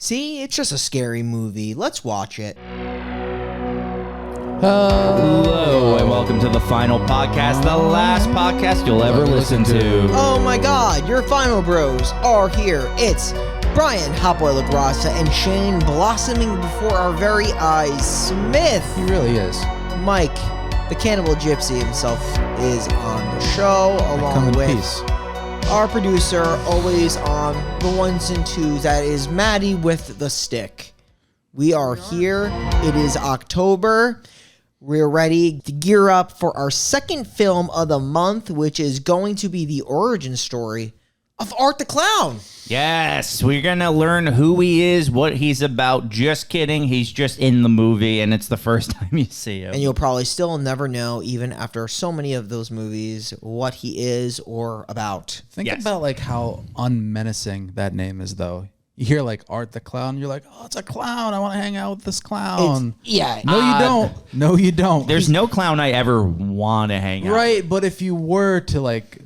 See, it's just a scary movie. Let's watch it. Hello, and welcome to the final podcast, the last podcast you'll ever listen to. Oh my god, your final bros are here. It's Brian Hotboy LaGrassa and Shane blossoming before our very eyes. Smith. He really is. Mike, the cannibal gypsy himself, is on the show, along with peace. Our producer, always on the ones and twos, that is Maddie with the stick. We are here. It is October. We're ready to gear up for our second film of the month, which is going to be the origin story of Art the Clown. Yes, we're going to learn who he is, what he's about. Just kidding. He's just in the movie, and it's the first time you see him. And you'll probably still never know, even after so many of those movies, what he is or about. Think about like how unmenacing that name is, though. You hear like Art the Clown, you're like, oh, it's a clown. I want to hang out with this clown. Yeah. No, you don't. No, you don't. There's no clown I ever want to hang out with. Right, but if you were to like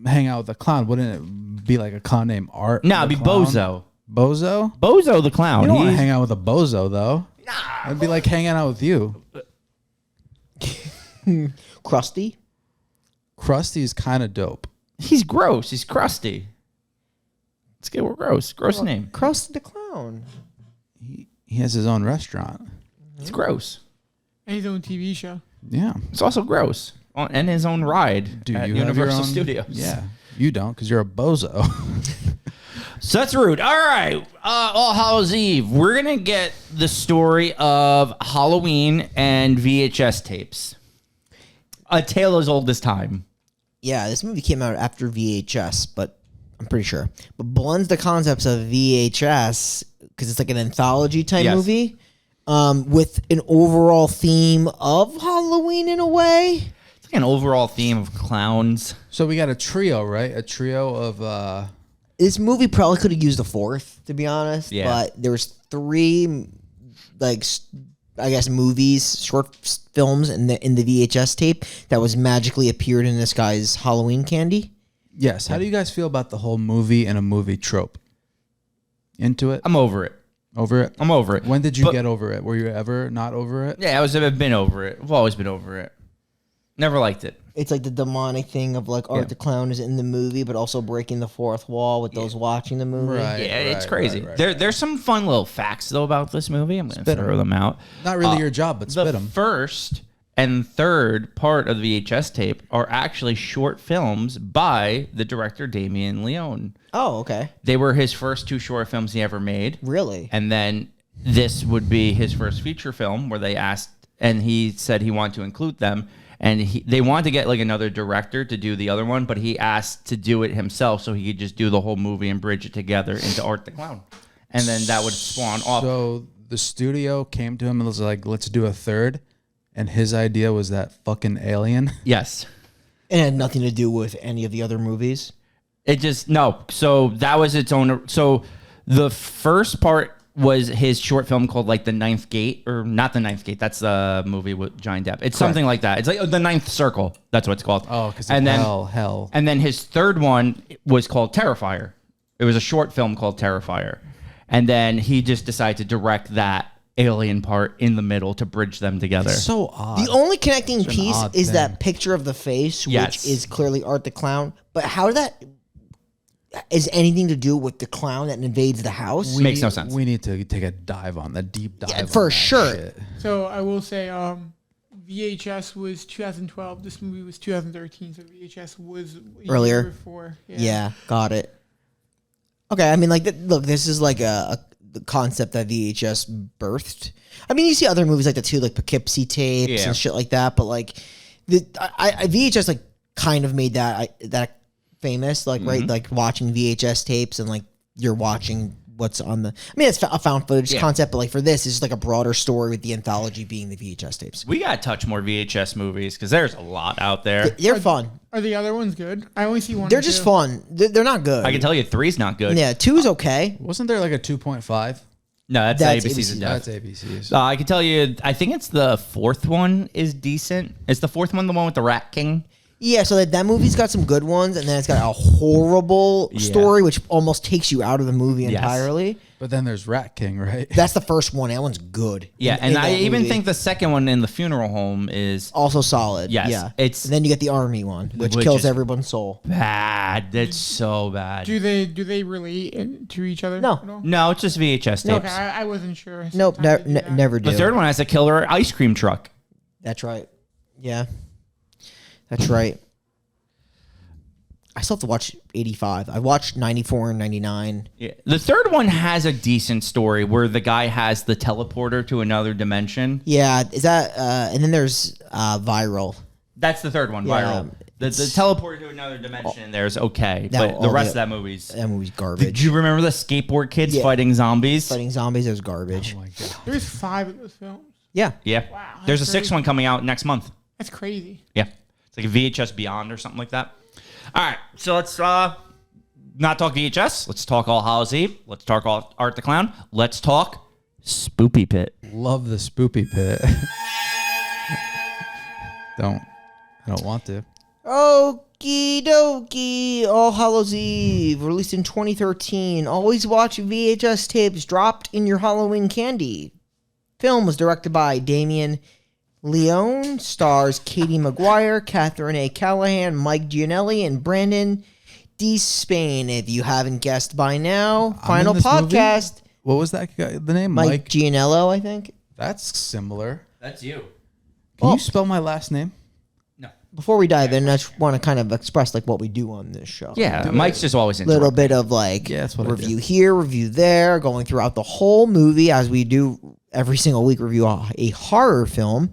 hang out with a clown, wouldn't it be like a clown named Art? No, it'd be Clown? Bozo. Bozo? Bozo the clown. You don't want to hang out with a bozo, though. Nah. It'd be like hanging out with you. Krusty? Krusty's kind of dope. He's gross. He's crusty. Let's get gross. Gross name. Krusty the Clown. He has his own restaurant. It's gross. And his own TV show. Yeah. It's also gross. And his own ride Do at you have Universal your own? Studios. Yeah. You don't, because you're a bozo. So that's rude. All right. All Hallows Eve. We're going to get the story of Halloween and VHS tapes. A tale as old as time. Yeah, this movie came out after VHS, but I'm pretty sure. But blends the concepts of VHS, because it's like an anthology type movie, with an overall theme of Halloween in a way. It's like an overall theme of clowns. So we got a trio, right? A trio of... This movie probably could have used a fourth, to be honest. Yeah. But there was three, like, I guess, movies, short films in the VHS tape that was magically appeared in this guy's Halloween candy. Yes. How do you guys feel about the whole movie and a movie trope? Into it? I'm over it. Over it? I'm over it. When did you get over it? Were you ever not over it? Yeah, I've been over it. I've always been over it. Never liked it. It's like the demonic thing of like Art the Clown is in the movie, but also breaking the fourth wall with those watching the movie. Right. Yeah, it's crazy. There's some fun little facts, though, about this movie. I'm going to throw them out. Not really your job, but spit The them. first and third part of the VHS tape are actually short films by the director Damien Leone. Oh, okay. They were his first two short films he ever made. Really? And then this would be his first feature film where they asked, and he said he wanted to include them. And they wanted to get like another director to do the other one, but he asked to do it himself so he could just do the whole movie and bridge it together into Art the Clown. And then that would spawn off. So the studio came to him and was like, let's do a third. And his idea was that fucking alien. Yes. It had nothing to do with any of the other movies. It just, no. So that was its own. So the first part was his short film called like The Ninth Gate, or not The Ninth Gate. That's the movie with Johnny Depp. It's something like that. It's like The Ninth Circle. That's what it's called. Oh, because hell. And then his third one was called Terrifier. It was a short film called Terrifier. And then he just decided to direct that alien part in the middle to bridge them together. It's so odd. The only connecting piece odd is thing. that picture of the face, Yes. which is clearly Art the Clown. But how that is anything to do with the clown that invades the house? Makes no sense. We need to take a dive on that, deep dive. Yeah, on for that sure. shit. So I will say VHS was 2012. This movie was 2013. So VHS was a Earlier? year before. Yeah, got it. Okay, I mean, like, look, this is like the concept that VHS birthed. I mean, you see other movies like that too, like Poughkeepsie tapes and shit like that. But like, VHS like kind of made that famous, like right, like watching VHS tapes and like you're watching what's on the. I mean, it's a found footage concept, but like for this, it's just like a broader story with the anthology being the VHS tapes. We got to touch more VHS movies because there's a lot out there. They're fun. Are the other ones good? I only see one. They're or just two. fun. They're not good. I can tell you 3's not good. Yeah, 2 is okay. Wasn't there like a 2.5? No, that's ABC's ABC. death. That's ABC's. I can tell you, I think it's the fourth one is decent. Is the fourth one the one with the Rat King? Yeah, so that movie's got some good ones, and then it's got a horrible story, which almost takes you out of the movie entirely. But then there's Rat King, right? That's the first one. That one's good. Yeah, in and I that even movie. think the second one in the funeral home is Also solid. Yes, Yeah. it's- and then you get the army one, which Which kills is- everyone's soul. bad. That's so bad. Do they relate to each other? No. at all? No, it's just VHS No, tapes. okay, I wasn't sure. Nope, Sometimes they do that. never do. The third one has a killer ice cream truck. That's right. Yeah. That's right. I still have to watch 85. I watched 94 and 99. Yeah. The third one has a decent story where the guy has the teleporter to another dimension. Yeah, is that and then there's Viral. That's the third one, Yeah, viral. The teleporter to another dimension there's okay, No, but the all rest the- of that movie's... That movie's garbage. Did you remember the skateboard kids fighting zombies? Fighting zombies is garbage. Oh my god. There's 5 of those films. Yeah. Yeah. Wow, There's a that's sixth crazy. one coming out next month. That's crazy. Yeah. It's like a VHS Beyond or something like that. All right. So let's not talk VHS. Let's talk All Hallows Eve. Let's talk Art the Clown. Let's talk Spoopy Pit. Love the Spoopy Pit. I don't want to. Okie dokie. All Hallows Eve, released in 2013. Always watch VHS tapes dropped in your Halloween candy. Film was directed by Damien Leone, stars Katie Maguire, Catherine A. Callahan, Mike Gianelli, and Brandon D. Spain. If you haven't guessed by now, final in this movie? podcast. What was that guy? The name? Mike Gianello, I think. That's similar. That's you. Can you spell my last name? No. Before we dive in, I just want to kind of express like what we do on this show. Yeah. Mike's just always Little interrupting. bit of like Yeah, that's what I review do. here, review there, going throughout the whole movie as we do every single week, review a horror film,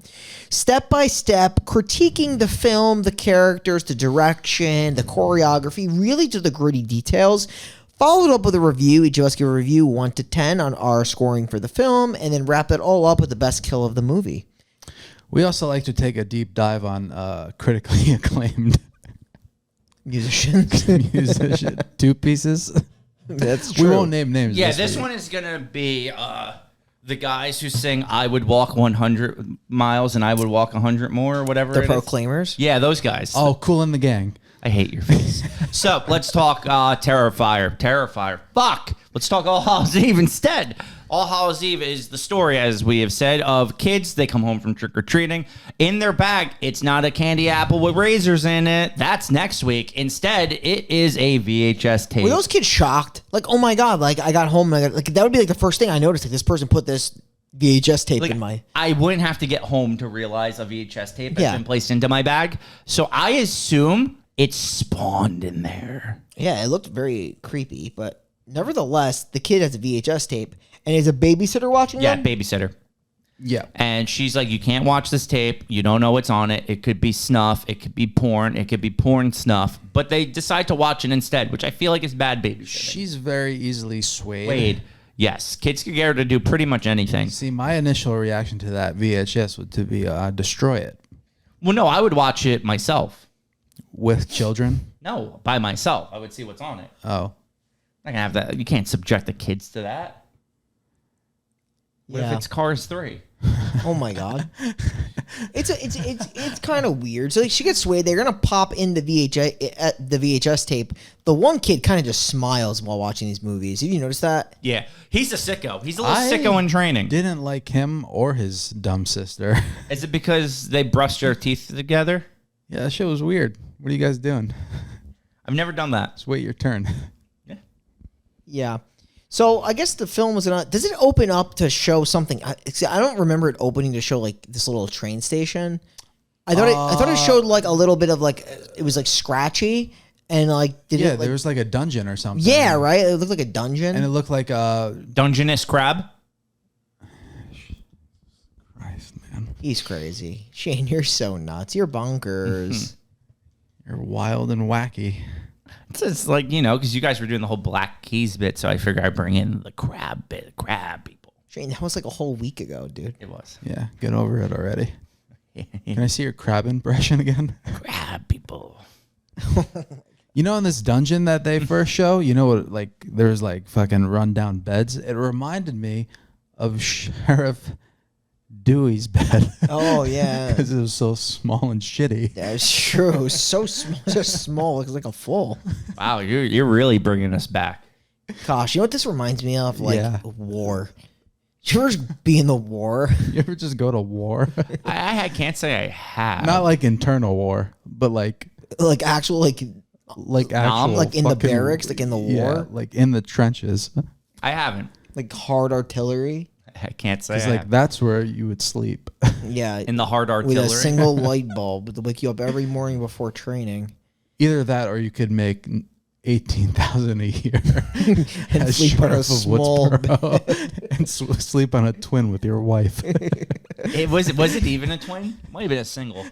step by step, critiquing the film, the characters, the direction, the choreography, really to the gritty details. Followed up with a review. Each of us give a review 1 to 10 on our scoring for the film, and then wrap it all up with the best kill of the movie. We also like to take a deep dive on critically acclaimed Musicians. musician. 2 pieces. That's We won't name names. Yeah, this this week. one is going to be the guys who sing I Would Walk 100 Miles and I Would Walk 100 More or whatever The it is. Proclaimers. Yeah, those guys. Oh, Cool in the Gang. I hate your face. So let's talk Terrifier. Terrifier. Fuck. Let's talk All Hallows Eve instead. All Hallows Eve is the story, as we have said, of kids. They come home from trick-or-treating. In their bag, it's not a candy apple with razors in it. That's next week. Instead, it is a VHS tape. Were those kids shocked? Like, oh my God, like I got home and like that would be like the first thing I noticed. Like this person put this VHS tape Like, in my... I wouldn't have to get home to realize a VHS tape has Yeah. been placed into my bag. So I assume it spawned in there. Yeah, it looked very creepy, but nevertheless, the kid has a VHS tape and is a babysitter watching Yeah, them? babysitter. Yeah. And she's like, you can't watch this tape. You don't know what's on it. It could be snuff. It could be porn. It could be porn snuff. But they decide to watch it instead, which I feel like is bad babysitting. She's very easily swayed. Wade. Yes. Kids can get her to do pretty much anything. See, my initial reaction to that VHS would to be destroy it Well, no, I would watch it myself. with children. No, by myself. I would see what's on it. Oh. I can have that. You can't subject the kids to that. What if Yeah. it's Cars 3? Oh my God. It's kind of weird. So like, she gets swayed. They're gonna pop in the VHS tape. The one kid kind of just smiles while watching these movies. Have you noticed that? Yeah. He's a sicko. He's a little I sicko in training. Didn't like him or his dumb sister. Is it because they brushed their teeth together? Yeah, that shit was weird. What are you guys doing? I've never done that. Just wait your turn. Yeah. So I guess the film was gonna. Does it open up to show something? I don't remember it opening to show like this little train station. I thought it showed like a little bit of like it was like scratchy and like did Yeah, it like, there was like a dungeon or something. yeah, right. It looked like a dungeon. And it looked like Dungeness crab? Christ, man. He's crazy. Shane, you're so nuts. You're bonkers. You're wild and wacky. It's just like, you know, because you guys were doing the whole Black Keys bit, so I figured I'd bring in the crab bit, crab people. Shane, that was like a whole week ago, dude. It was. Yeah, get over it already. Can I see your crab impression again? Crab people. You know, in this dungeon that they first show, you know what? Like, there's like fucking rundown beds. It reminded me of Sheriff Dewey's bed. Oh yeah, Because it was so small and shitty. that's true. So small, looks like a full. Wow, you're really bringing us back. Gosh, you know what this reminds me of? Like Yeah. war. Did you ever be in the war? You ever just go to war? I can't say I have. Not like internal war, but like Actual actual like in the fucking- barracks, like in the yeah, war, like in the trenches. I haven't. like hard artillery. I can't say I It's like have. that's where you would sleep. Yeah, In the hard with artillery. a single light bulb to wake you up every morning before training. Either that, or you could make 18,000 a year And as sleep on a sheriff of small Woodsboro and sleep on a twin with your wife. Was it even a twin? Might have been a single.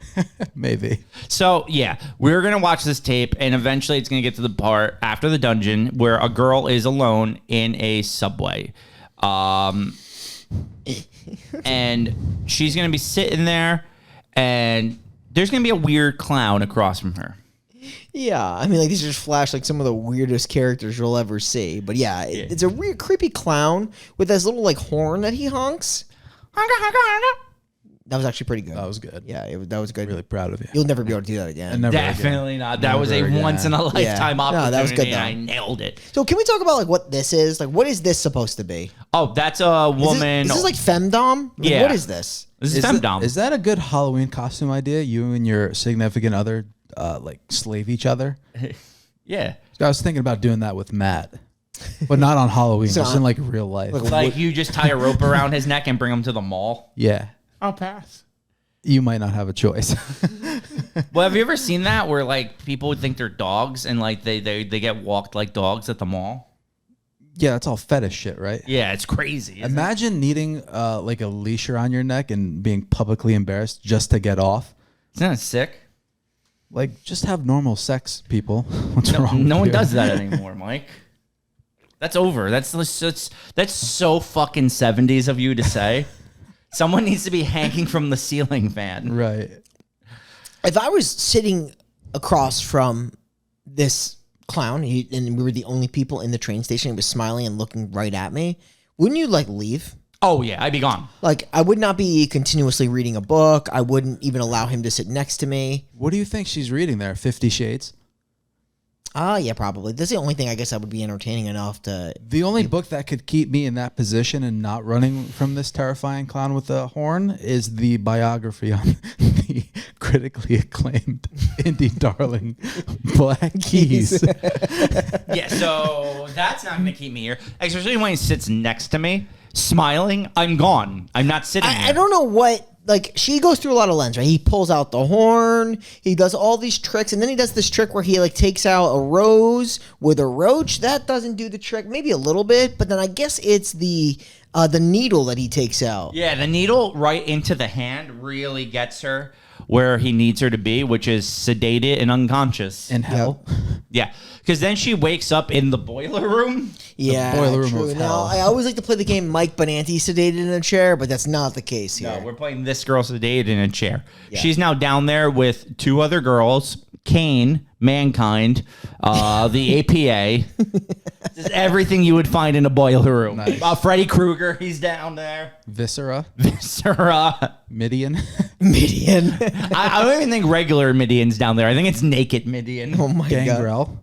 Maybe. So yeah, we're gonna watch this tape, and eventually it's gonna get to the part after the dungeon where a girl is alone in a subway, and she's gonna be sitting there, and there's gonna be a weird clown across from her. Yeah, I mean, like these just flash like some of the weirdest characters you'll ever see. But yeah, it's a weird, creepy clown with this little like horn that he honks. That was actually pretty good. That was good. Yeah, that was good. Really proud of you. You'll never be able to do that again. And never again. Definitely not. That was a Never again. once in a lifetime Yeah. No, opportunity. that was good, though. and I nailed it. So can we talk about like what this is? Like, what is this supposed to be? Oh, that's a woman. Is this like femdom? Like, Yeah. What is this? This is Is femdom. is that a good Halloween costume idea? You and your significant other like slave each other? Yeah. I was thinking about doing that with Matt, but not on Halloween. So, just in like real life. Like you just tie a rope around his neck and bring him to the mall. Yeah, I'll pass. you might not have a choice. Well, have you ever seen that where like people would think they're dogs and like they get walked like dogs at the mall? Yeah, that's all fetish shit, right? Yeah, it's crazy. isn't it? Imagine needing like a leash around your neck and being publicly embarrassed just to get off. Isn't that sick? Like, just have normal sex, people. What's wrong? No with one you? does that anymore, Mike. That's over. That's so fucking 70s of you to say. Someone needs to be hanging from the ceiling fan. Right. If I was sitting across from this clown and we were the only people in the train station, he was smiling and looking right at me, wouldn't you like leave? Oh yeah, I'd be gone. Like, I would not be continuously reading a book. I wouldn't even allow him to sit next to me. What do you think she's reading there? 50 Shades? Yeah, probably. That's the only thing I guess that would be entertaining enough to... The only book that could keep me in that position and not running from this terrifying clown with a horn is the biography on the critically acclaimed indie darling Black Keys. Yeah, so that's not gonna keep me here. Especially when he sits next to me, smiling. I'm gone. I'm not sitting here. I don't know what... Like, she goes through a lot of lens, right? He pulls out the horn. He does all these tricks. And then he does this trick where he, like, takes out a rose with a roach. That doesn't do the trick. Maybe a little bit. But then I guess it's the needle that he takes out. Yeah, the needle right into the hand really gets her where he needs her to be, which is sedated and unconscious. In hell. Yeah, because then she wakes up in the boiler room. Yeah, boiler room true. of Now, hell. I always like to play the game Mike Benanti sedated in a chair, but that's not the case here. No, we're playing this girl sedated in a chair. Yeah. She's now down there with two other girls, Kane, Mankind, the APA. Just everything you would find in a boiler room. Nice. Freddy Krueger, he's down there. Viscera. Viscera. Midian. Midian. I don't even think regular Midian's down there. I think it's naked Midian. Oh my god. Gangrel.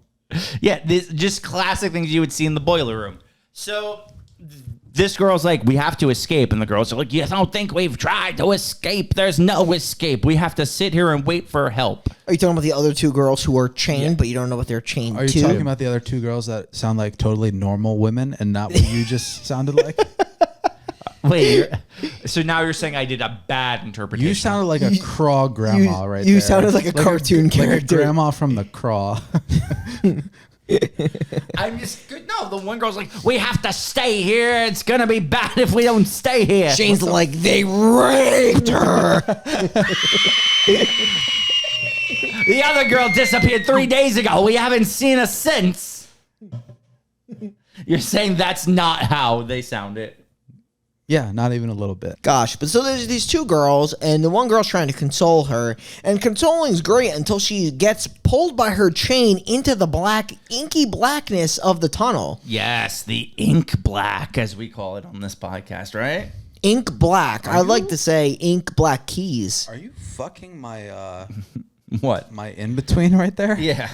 Yeah, this just classic things you would see in the boiler room. So this girl's like, we have to escape. And the girls are like, you don't think we've tried to escape? There's no escape. We have to sit here and wait for help. Are you talking about the other two girls who are chained, but you don't know what they're chained Are you to? talking about the other two girls that sound like totally normal women and not what you just sounded like? Wait, so now you're saying I did a bad interpretation. You sounded like a Craw grandma right you there. sounded like a cartoon like character. a grandma from the Craw. I'm just good. No, the one girl's like, we have to stay here. It's gonna be bad if we don't stay here. Shane's like, they raped her. The other girl disappeared 3 days ago. We haven't seen her since. You're saying that's not how they sound it. Yeah, not even a little bit. Gosh, but so there's these two girls, and the one girl's trying to console her, and consoling's great until she gets pulled by her chain into the black, inky blackness of the tunnel. Yes, the ink black, as we call it on this podcast, right? Ink black. I like to say ink black keys. Are you fucking my What? my in between right there? Yeah.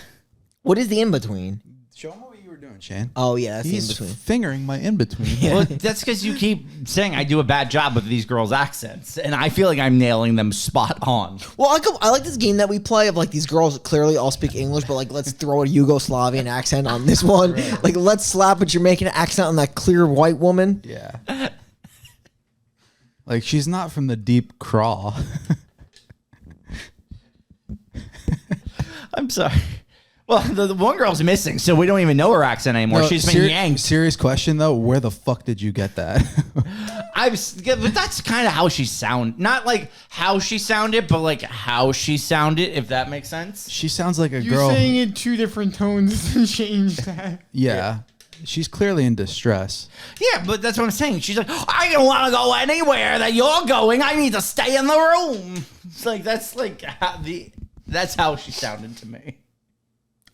What is the in between? Show him what you were doing, Shane. Oh yeah, that's He's the in between. fingering my in between. Well, that's because you keep saying I do a bad job with these girls' accents, and I feel like I'm nailing them spot on. Well, I like this game that we play of like these girls clearly all speak English, but like let's throw a Yugoslavian accent on this one. Right. Like let's slap a Jamaican accent on that clear white woman. Yeah. Like she's not from the deep craw. I'm sorry. Well, the one girl's missing, so we don't even know her accent anymore. No, She's been yanked. Serious question though, where the fuck did you get that? But that's kind of how she sound. Not like how she sounded, but like how she sounded, if that makes sense. She sounds like a You're girl. saying it 2 different tones and change that. Yeah. She's clearly in distress. Yeah, but that's what I'm saying. She's like, I don't want to go anywhere that you're going. I need to stay in the room. It's like that's how she sounded to me.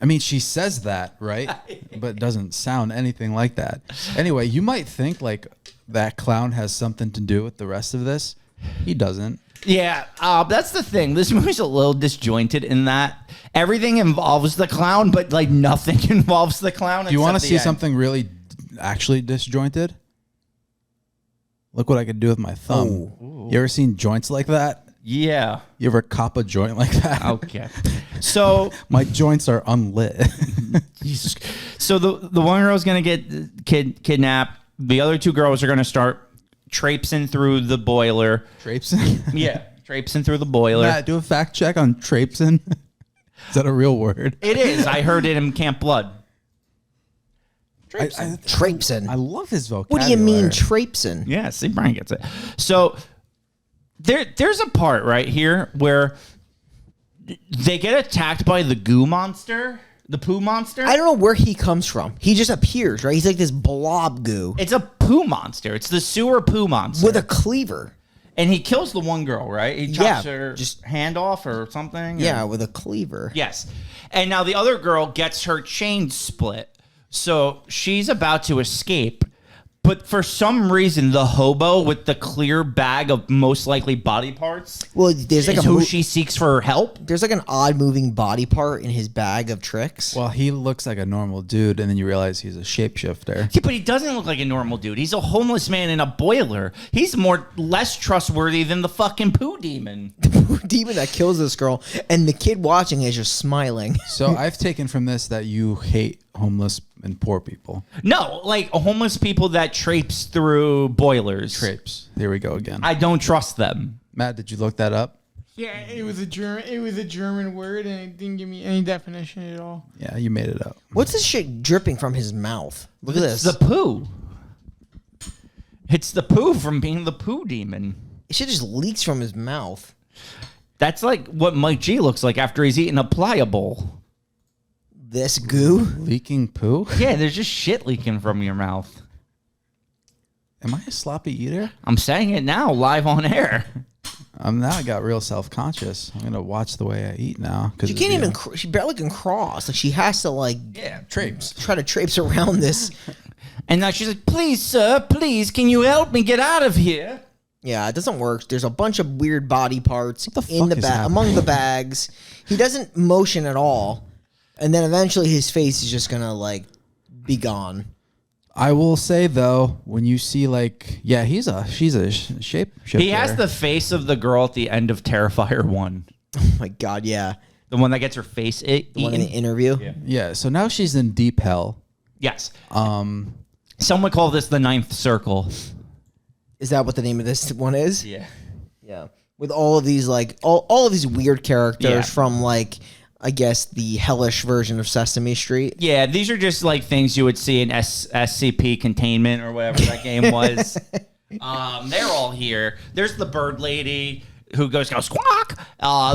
I mean, she says that, right? But doesn't sound anything like that. Anyway, you might think like that clown has something to do with the rest of this. He doesn't. Yeah, that's the thing. This movie's a little disjointed in that everything involves the clown, but like nothing involves the clown. Do you want to see something really actually disjointed? Look what I could do with my thumb. Ooh. You ever seen joints like that? Yeah. You ever cop a joint like that? Okay. So my joints are unlit. Jesus. So the one girl's gonna get kidnapped. The other 2 girls are gonna start traipsing through the boiler. Traipsing? Yeah, traipsing through the boiler. Matt, do a fact check on traipsing. Is that a real word? It is. I heard it in Camp Blood. Traipsin'. I love his vocabulary. What do you mean traipsin'? Yeah, see, Brian gets it. So there's a part right here where they get attacked by the goo monster, the poo monster. I don't know where he comes from. He just appears, right? He's like this blob goo It's a poo monster. It's the sewer poo monster. with a cleaver. And he kills the one girl, right? He chops her hand off or something. Yeah, with a cleaver. Yes. And now the other girl gets her chain split. So she's about to escape. But for some reason, the hobo with the clear bag of most likely body parts Well, there's like is who she seeks for help. there's like an odd moving body part in his bag of tricks. Well, he looks like a normal dude, and then you realize he's a shapeshifter. Yeah, but he doesn't look like a normal dude. He's a homeless man in a boiler. He's less trustworthy than the fucking poo demon. The demon that kills this girl, and the kid watching is just smiling. So I've taken from this that you hate homeless and poor people. No, like homeless people that traipse through boilers. Trapes. Here we go again. I don't trust them. Matt, did you look that up? Yeah, it was a German word, and it didn't give me any definition at all. Yeah, you made it up. What's this shit dripping from his mouth? Look at It's this. the poo. It's the poo from being the poo demon. It shit just leaks from his mouth. That's like what Mike G looks like after he's eaten a pliable. This goo? Leaking poo? Yeah, there's just shit leaking from your mouth. Am I a sloppy eater? I'm saying it now, live on air. Now I got real self-conscious. I'm going to watch the way I eat now. She can't even, she barely can cross. Like she has to like traipse. try to traipse around this. And now she's like, please, sir, please, can you help me get out of here? Yeah, it doesn't work. There's a bunch of weird body parts the in the fuck is bag, happening? among the bags. He doesn't motion at all. And then eventually his face is just going to like be gone. I will say though, when you see like, yeah, she's a shapeshifter. He has the face of the girl at the end of Terrifier 1. Oh my God, yeah. The one that gets her face eaten. The one in the interview. Yeah. Yeah, so now she's in deep hell. Yes. Some would call this the ninth circle. Is that what the name of this one is? Yeah. Yeah. With all of these like all of these weird characters Yeah. from like I guess the hellish version of Sesame Street. Yeah, these are just like things you would see in SCP Containment or whatever that game was. They're all here. There's the bird lady who goes squawk.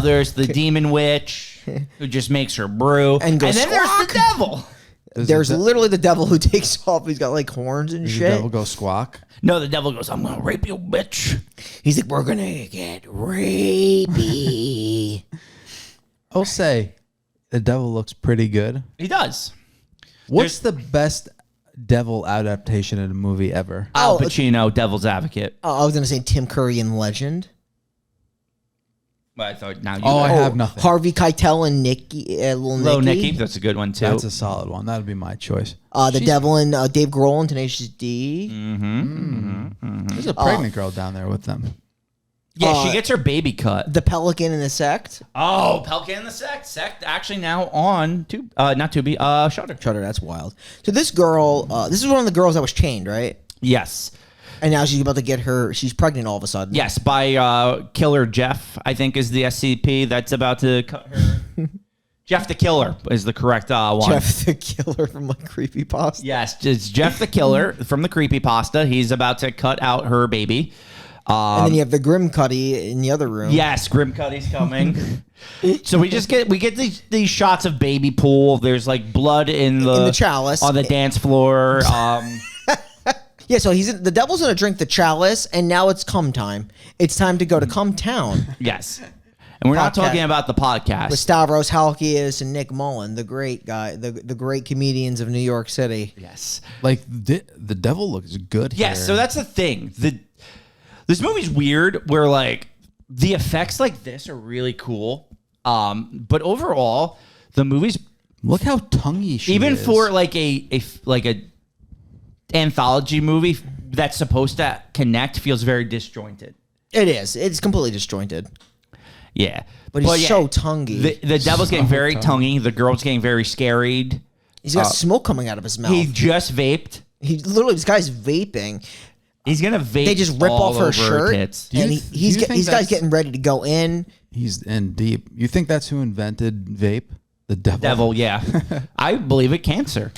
There's the demon witch who just makes her brew. And goes, then there's squawk. the devil. There's literally the devil who takes off. He's got like horns and Does the shit. devil go squawk? No, the devil goes, I'm going to rape you, bitch. He's like, we're gonna get rapey. I'll say the devil looks pretty good. He does. What's the best devil adaptation in a movie ever. Al Pacino, Devil's Advocate. I was gonna say Tim Curry in Legend. But I thought now you. I have nothing. Harvey Keitel and Little Nicky. That's a good one too. That's a solid one. That'd be my choice. The Devil and Dave Grohl and Tenacious D. There's a pregnant girl down there with them. Yeah, she gets her baby cut. The Pelican and the Sect. Oh, Pelican and the Sect. Sect actually now on not Tubi, Shudder. Shudder, that's wild. So this girl, this is one of the girls that was chained, right? Yes. And now she's about to get she's pregnant all of a sudden. Yes, by Killer Jeff, I think is the SCP that's about to cut her. Jeff the Killer is the correct one. Jeff the Killer from like Creepypasta. Yes, it's Jeff the Killer from the Creepypasta. He's about to cut out her baby. And then you have the Grim Cuddy in the other room. Yes, Grim Cuddy's coming. So we get these shots of baby pool. There's like blood in the chalice on the dance floor. Yeah, so the devil's gonna drink the chalice, and now it's cum time. It's time to go to Cum Town. Yes, and we're not talking about the podcast with Stavros Halkias and Nick Mullen, the great guy, the great comedians of New York City. Yes, like the devil looks good. Yes, here. so that's the thing. This movie's weird, where like the effects like this are really cool, but overall the movie's look how tonguey she even is. for like a anthology movie that's supposed to connect feels very disjointed. It is. It's completely disjointed. Yeah. But he's so tonguey. The devil's getting very tonguey. The girl's getting very scarried. He's got smoke coming out of his mouth. He just vaped. This guy's vaping. He's going to vape. They just rip off her shirt. And these guy's getting ready to go in. He's in deep. You think that's who invented vape? The devil? Yeah. I believe it cancer.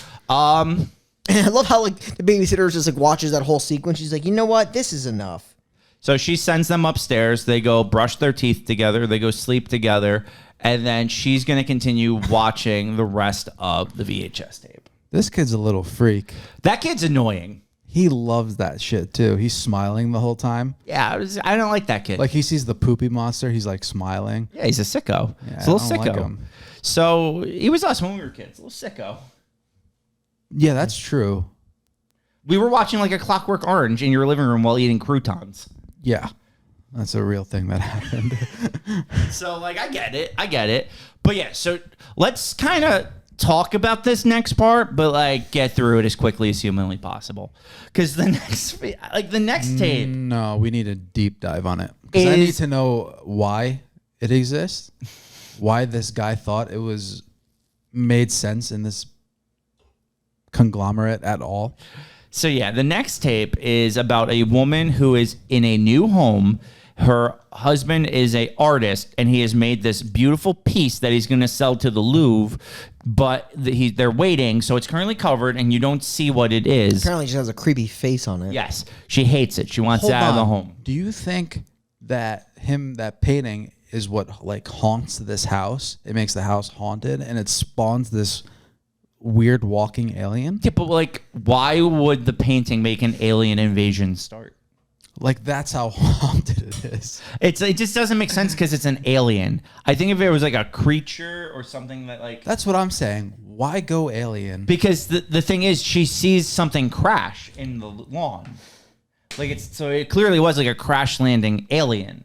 And I love how like the babysitter just like watches that whole sequence. She's like, you know what? This is enough. So she sends them upstairs. They go brush their teeth together. They go sleep together. And then she's going to continue watching the rest of the VHS tape. This kid's a little freak. That kid's annoying. He loves that shit too. He's smiling the whole time. Yeah, I don't like that kid. Like he sees the poopy monster. He's like smiling. Yeah, he's a sicko. Yeah, he's a little I don't sicko. like him. So he was us when we were kids. A little sicko. Yeah, that's true. We were watching like A Clockwork Orange in your living room while eating croutons. Yeah, that's a real thing that happened. So like, I get it. But yeah, so let's kind of talk about this next part, but like get through it as quickly as humanly possible. Because the next tape. No, we need a deep dive on it. Because I need to know why it exists, why this guy thought it made sense in this conglomerate at all. So yeah, the next tape is about a woman who is in a new home. Her husband is an artist, and he has made this beautiful piece that he's going to sell to the Louvre, but they're waiting, so it's currently covered, and you don't see what it is. Apparently, she has a creepy face on it. Yes, she hates it. She wants it out of the home. Do you think that that painting is what like haunts this house? It makes the house haunted, and it spawns this weird walking alien? Yeah, but like, why would the painting make an alien invasion start? Like, that's how haunted it is. It just doesn't make sense because it's an alien. I think if it was like a creature or something that like... That's what I'm saying. Why go alien? Because the thing is, she sees something crash in the lawn. Like so it clearly was like a crash landing alien.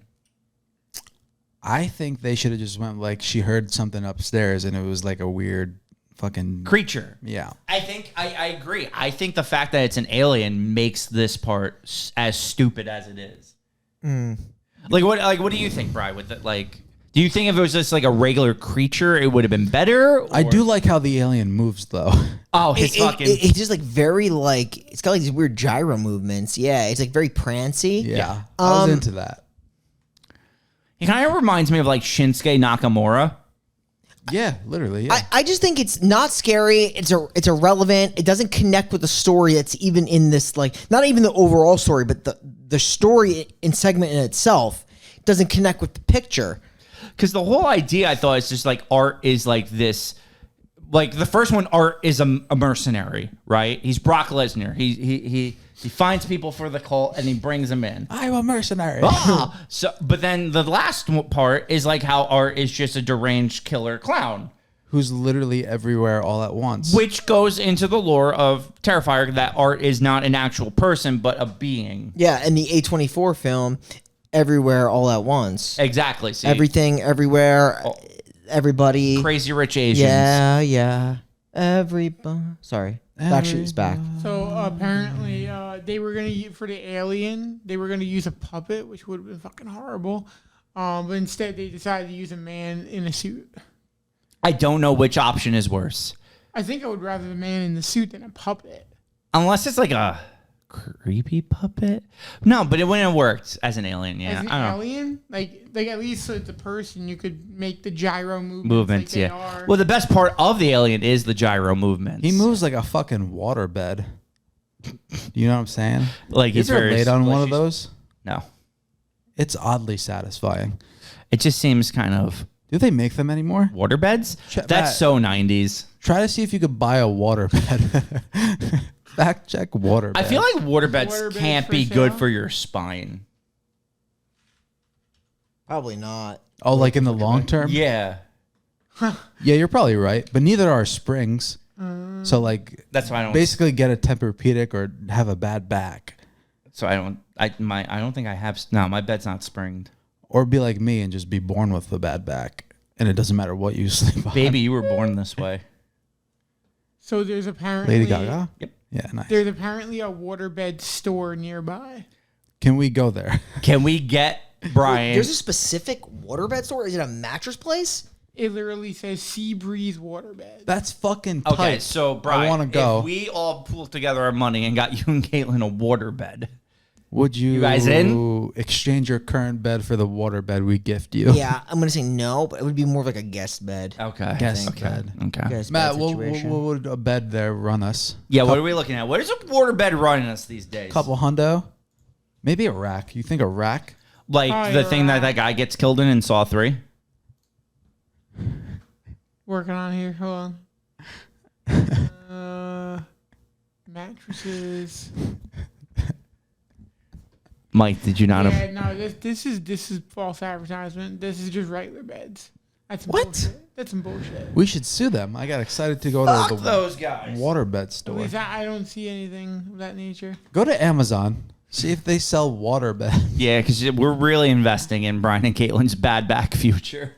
I think they should have just went like she heard something upstairs and it was like a weird fucking creature. Yeah. I think I agree. I think the fact that it's an alien makes this part as stupid as it is. Like what do you think, Brian? With it, like, do you think if it was just like a regular creature, it would have been better? Or? I do like how the alien moves though. Oh, it's just like very like it's got like these weird gyro movements. Yeah, it's like very prancy. Yeah. I was into that. It kind of reminds me of like Shinsuke Nakamura. Yeah, literally. Yeah. I just think it's not scary. It's irrelevant. It doesn't connect with the story that's even in this, like, not even the overall story, but the story in segment in itself doesn't connect with the picture. Because the whole idea, I thought, is just like art is like this. Like the first one, art is a mercenary, right? He's Brock Lesnar. He finds people for the cult and he brings them in. I'm a mercenary. But then the last part is like how art is just a deranged killer clown who's literally everywhere all at once. Which goes into the lore of Terrifier, that Art is not an actual person, but a being. Yeah, in the A24 film, everywhere all at once. Exactly. See? Everything, everywhere, everybody. Crazy Rich Asians. Yeah. Everybody. Sorry. Actually, it's back. So apparently, they were gonna use, for the alien, they were gonna use a puppet, which would have been fucking horrible. But instead, they decided to use a man in a suit. I don't know which option is worse. I think I would rather the man in the suit than a puppet. Unless it's like a creepy puppet. No, but it wouldn't have worked as an alien. Yeah, As an I don't know. alien, like at least so it's a person, you could make the gyro Movements, like they yeah. are. Well, the best part of the alien is the gyro movements. He moves like a fucking waterbed. You know what I'm saying? Like You he's ever very laid on one of squishy. those? No, It's oddly satisfying. it just seems kind of Do they make them anymore? waterbeds. Check That's that. so 90s. Try to see if you could buy a waterbed. Fact check waterbed. I feel like waterbeds Waterbeds can't for be good sale? for your spine. Probably not. Oh, like in the long term? Yeah, Yeah, you're probably right. But neither are springs. So like that's why I don't. basically get a Tempur-Pedic or have a bad back. So I don't. I don't think I have. No, my bed's not springed. Or be like me and just be born with a bad back. And it doesn't matter what you sleep on. Baby, you were born this way. So there's apparently Lady Gaga? Yep. Yeah, nice. There's apparently a waterbed store nearby. Can we go there? Can we get Brian? There's a specific waterbed store? Is it a mattress place? It literally says Sea Breeze Waterbed. That's fucking tight. Okay, so Brian, I want to go. if we all pooled together our money and got you and Caitlin a waterbed, Would you guys in? exchange your current bed for the waterbed we gift you? Yeah, I'm gonna say no, but it would be more of like a guest bed. okay, Guest okay. bed. Okay. Guest Matt, bed what situation. would a bed there run us? Yeah, what are we looking at? What is a waterbed running us these days? Couple hundo? Maybe a rack. You think a rack? Like Oh, the you're thing that right. guy gets killed in Saw 3? Working on here. Hold on. Mattresses. Mike, did you not have... Yeah, no, this is false advertisement. This is just regular beds. That's some What? bullshit. That's some bullshit. We should sue them. I got excited to go Fuck to the those guys. waterbed At store. least I don't see anything of that nature. Go to Amazon. See if they sell waterbed. Yeah, because we're really investing in Brian and Caitlin's bad back future.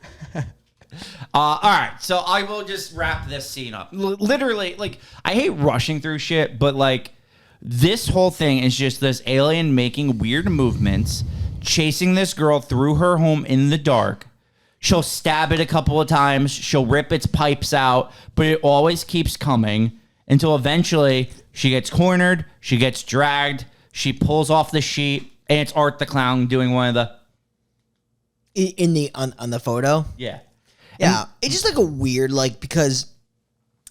All right, so I will just wrap this scene up. Literally, like, I hate rushing through shit, but, like, this whole thing is just this alien making weird movements, chasing this girl through her home in the dark. She'll stab it a couple of times. She'll rip its pipes out, but it always keeps coming until eventually she gets cornered, she gets dragged, she pulls off the sheet, and it's Art the Clown doing one of the... In the on the photo? Yeah. Yeah, it's just like a weird because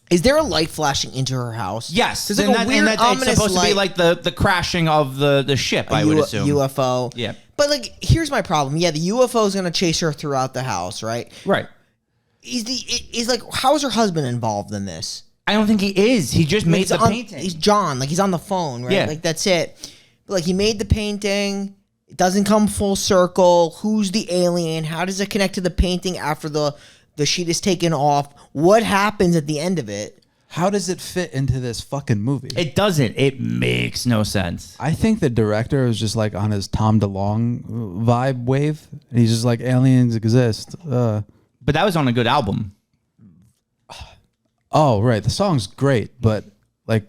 is there a light flashing into her house? Yes, there's like a weird it's ominous supposed to be light. like the crashing of the ship. I would assume. UFO. Yeah. But like, here's my problem. Yeah, the UFO is gonna chase her throughout the house, right? Right. Is like, how is her husband involved in this? I don't think he is. He just made He's the on- painting. He's John. Like, he's on the phone, right? Yeah. Like, that's it. But, like, he made the painting. It doesn't come full circle. Who's the alien? How does it connect to the painting after the sheet is taken off? What happens at the end of it? How does it fit into this fucking movie? It doesn't. It makes no sense. I think the director was just like on his Tom DeLonge vibe wave. And he's just like, aliens exist. But that was on a good album. Oh, right. The song's great, but like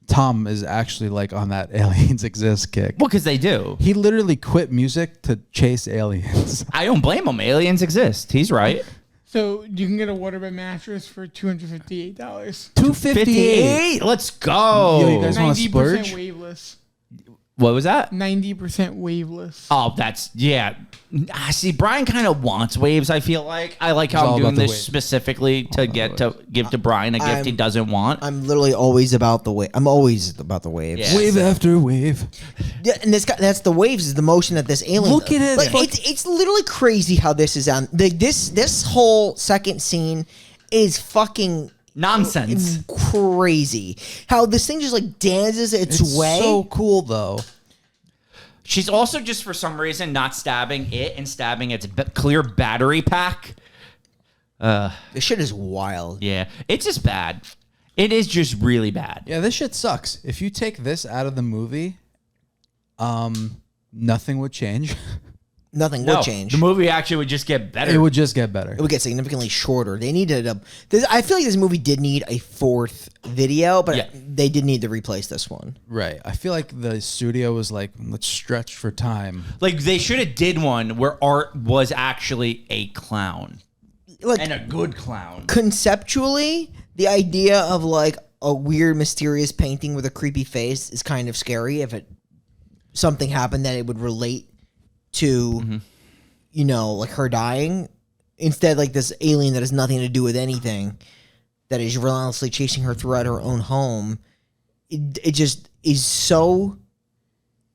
Tom is actually like on that aliens exist kick. Well, because they do. He literally quit music to chase aliens. I don't blame him. Aliens exist. He's right. So you can get a waterbed mattress for $258. $258. Let's go. Yo, you guys want to 90% splurge? waveless. What was that? 90% waveless. Oh, that's, yeah. See, Brian kind of wants waves, I feel like. I like It's how all I'm doing about the this wave. specifically to get to give to Brian a gift he doesn't want. I'm literally always about the wave. I'm always about the waves. Yeah. Wave after wave. Yeah, and that's the waves is the motion that this alien. Look at it. Like, it's literally crazy how this is on. This whole second scene is fucking Nonsense. crazy. How this thing just like dances its way. So cool though. She's also just for some reason not stabbing it and stabbing its clear battery pack. This shit is wild. Yeah, it's just bad. It is just really bad. Yeah, this shit sucks. If you take this out of the movie, nothing would change. Nothing would change. The movie actually would just get better. It would just get better. It would get significantly shorter. They needed I feel like this movie did need a fourth video, but they did need to replace this one. Right. I feel like the studio was like, let's stretch for time. Like, they should have did one where Art was actually a clown. Like, And a good clown. conceptually, the idea of like a weird, mysterious painting with a creepy face is kind of scary. If something happened that it would relate to, you know, like her dying. Instead, like this alien that has nothing to do with anything, that is relentlessly chasing her throughout her own home. It just is so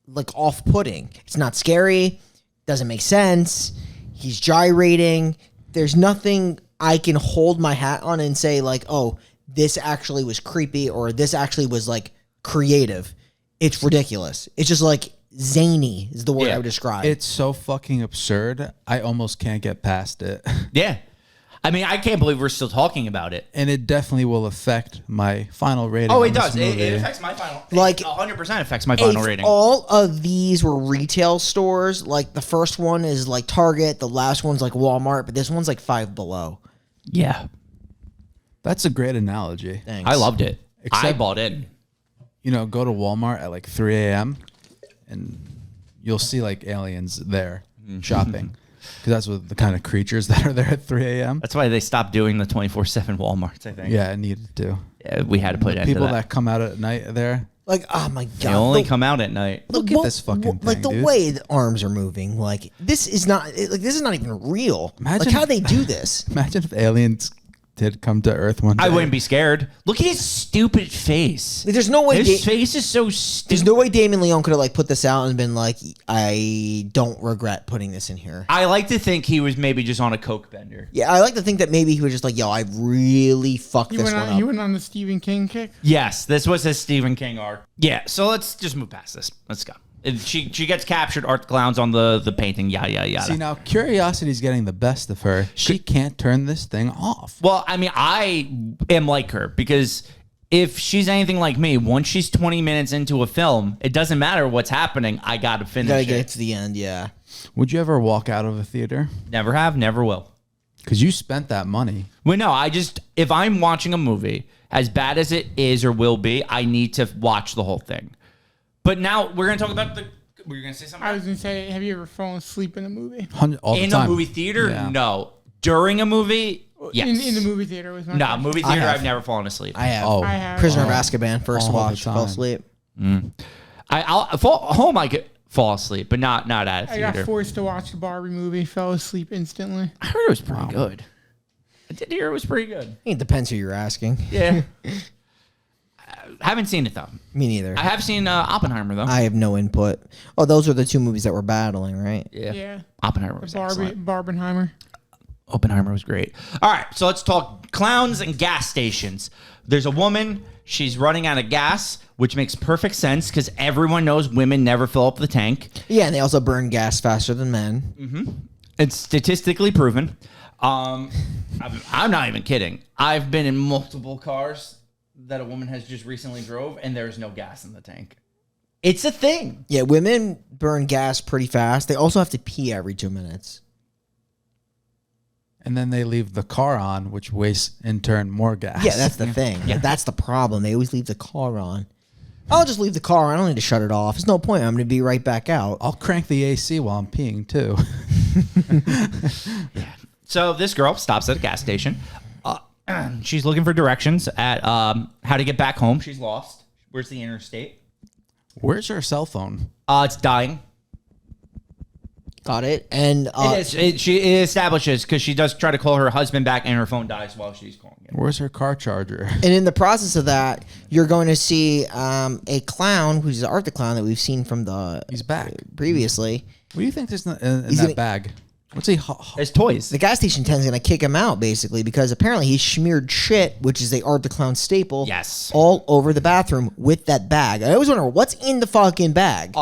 like off-putting. It's not scary. Doesn't make sense. He's gyrating. There's nothing I can hold my hat on and say like, oh, this actually was creepy or this actually was like creative. It's ridiculous. It's just like zany is the word I would describe. It's so fucking absurd. I almost can't get past it. Yeah. I mean, I can't believe we're still talking about it. And it definitely will affect my final rating. Oh, on it this does. movie. It affects my final. Like, 100% affects my final if rating. all of these were retail stores, like the first one is like Target, the last one's like Walmart, but this one's like Five Below. Yeah. That's a great analogy. Thanks. I loved it. I Except- bought in. You know, go to Walmart at like 3 a.m. and you'll see like aliens there shopping. Because that's what the kind of creatures that are there at 3 a.m. That's why they stopped doing the 24/7 Walmarts, I think. Yeah, it needed to. Yeah, we had to put an end to People that. that come out at night there. Like, oh my god! They only come out at night. Look at this fucking like thing, the dude. way the arms are moving. Like this is not even real. Imagine- like how they do this. Imagine if aliens did come to Earth one day. I wouldn't be scared. Look at his stupid face. Like, there's no way. His face is so stupid. There's no way Damien Leone could have like put this out and been like, I don't regret putting this in here. I like to think he was maybe just on a coke bender. Yeah, I like to think that maybe he was just like, yo, I really fucked this one up. He went on the Stephen King kick. Yes, this was his Stephen King arc. Yeah, so let's just move past this. Let's go. And she gets captured. Art the Clown's on the painting. Yada yada yada. See, now curiosity's getting the best of her. She can't turn this thing off. Well, I mean, I am like her because if she's anything like me, once she's 20 minutes into a film, it doesn't matter what's happening. I got to finish Gotta it. get to the end, yeah. Would you ever walk out of a theater? Never have, never will. Because you spent that money. Well, no, if I'm watching a movie, as bad as it is or will be, I need to watch the whole thing. But now we're going to talk about were you going to say something? I was gonna say, have you ever fallen asleep in a movie? All the In time. a movie theater? Yeah. No. During a movie? Yes. In the movie theater was my No, question. movie I theater, have. I've never fallen asleep. I have. Oh. I have. Prisoner of Azkaban, first All the watch, fell time. asleep. I'll fall home. I could fall asleep, but not at a I theater. got forced to watch the Barbie movie. Fell asleep instantly. I heard it was pretty good. I did hear it was pretty good. It depends who you're asking. Yeah. I haven't seen it though. Me neither. I have seen Oppenheimer though. I have no input. Oh, those are the two movies that were battling, right? Yeah. Oppenheimer was excellent. Barbenheimer. Oppenheimer was great. All right, so let's talk clowns and gas stations. There's a woman. She's running out of gas, which makes perfect sense because everyone knows women never fill up the tank. Yeah, and they also burn gas faster than men. It's statistically proven. I'm not even kidding. I've been in multiple cars that a woman has just recently drove, and there's no gas in the tank. It's a thing. Yeah, women burn gas pretty fast. They also have to pee every 2 minutes. And then they leave the car on, which wastes, in turn, more gas. Yeah, that's the thing. Yeah. That's the problem. They always leave the car on. I'll just leave the car on. I don't need to shut it off. There's no point. I'm going to be right back out. I'll crank the AC while I'm peeing, too. So this girl stops at a gas station. She's looking for directions at how to get back home. She's lost. Where's the interstate? Where's her cell phone? It's dying. Got it. And She establishes because she does try to call her husband back, and her phone dies while she's calling him. Where's her car charger? and in the process of that, you're going to see a clown who's Art the Clown that we've seen from the He's back. previously. What do you think is in that He's gonna- bag? What's he? There's toys. The gas station attendant's going to kick him out basically because apparently he smeared shit, which is a Art the Clown staple, Yes. all over the bathroom with that bag. I always wonder what's in the fucking bag.